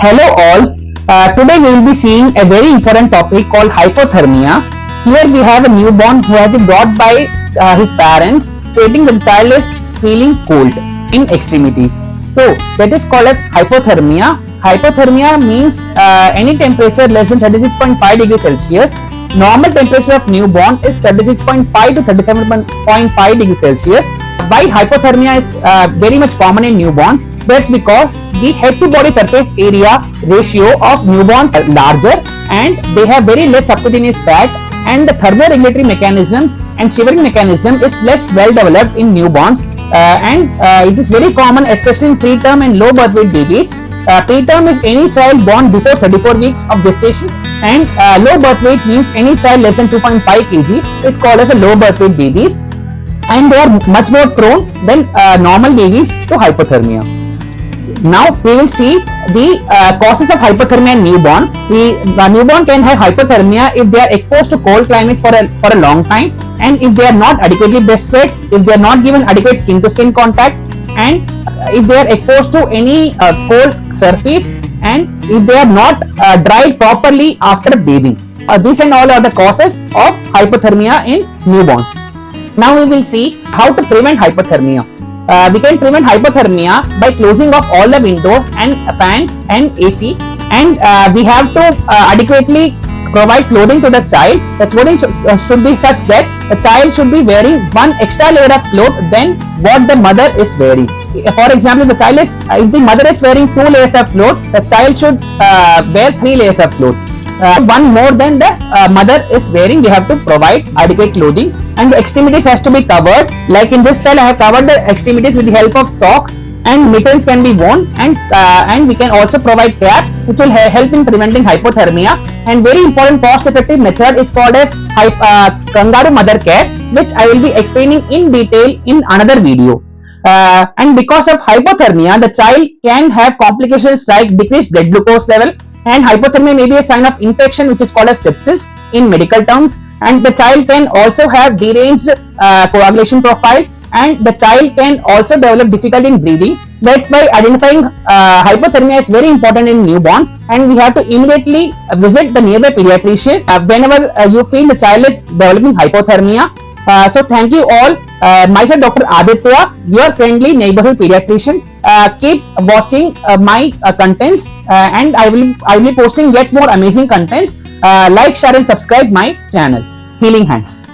Hello all. Today we will be seeing a very important topic called hypothermia. Here we have a newborn who has been brought by his parents, stating that the child is feeling cold in extremities. So that is called as hypothermia. Hypothermia means any temperature less than 36.5 degrees Celsius. Normal temperature of newborn is 36.5 to 37.5 degrees Celsius. Why hypothermia is very much common in newborns? That's because the head to body surface area ratio of newborns are larger and they have very less subcutaneous fat, and the thermoregulatory mechanisms and shivering mechanism is less well developed in newborns, and it is very common especially in preterm and low birth weight babies. Preterm is any child born before 34 weeks of gestation, and low birth weight means any child less than 2.5 kg is called as a low birth weight babies, and they are much more prone than normal babies to hypothermia. Now we will see the causes of hypothermia in newborn. The newborn can have hypothermia if they are exposed to cold climates for a long time, and if they are not adequately breastfed, if they are not given adequate skin to skin contact, and if they are exposed to any cold surface, and if they are not dried properly after bathing. These and all are the causes of hypothermia in newborns. Now we will see how to prevent hypothermia. We can prevent hypothermia by closing off all the windows and fan and AC, and we have to adequately provide clothing to the child. The clothing should be such that the child should be wearing one extra layer of cloth than what the mother is wearing. For example, if the mother is wearing 2 layers of cloth, the child should wear 3 layers of cloth. One more than the mother is wearing. We have to provide adequate clothing, and the extremities has to be covered. Like in this child, I have covered the extremities with the help of socks, and mittens can be worn, and we can also provide cap, which will help in preventing hypothermia. And very important cost-effective method is called as kangaroo mother care, which I will be explaining in detail in another video. And because of hypothermia, the child can have complications like decreased blood glucose level, and hypothermia may be a sign of infection, which is called as sepsis in medical terms, and the child can also have deranged coagulation profile, and the child can also develop difficulty in breathing. That's why identifying hypothermia is very important in newborns, and we have to immediately visit the nearby pediatrician whenever you feel the child is developing hypothermia. So thank you all. Myself Dr. Aditya, your friendly neighborhood pediatrician. Keep watching my contents, and I will be posting yet more amazing contents. Like, share and subscribe my channel. Healing Hands.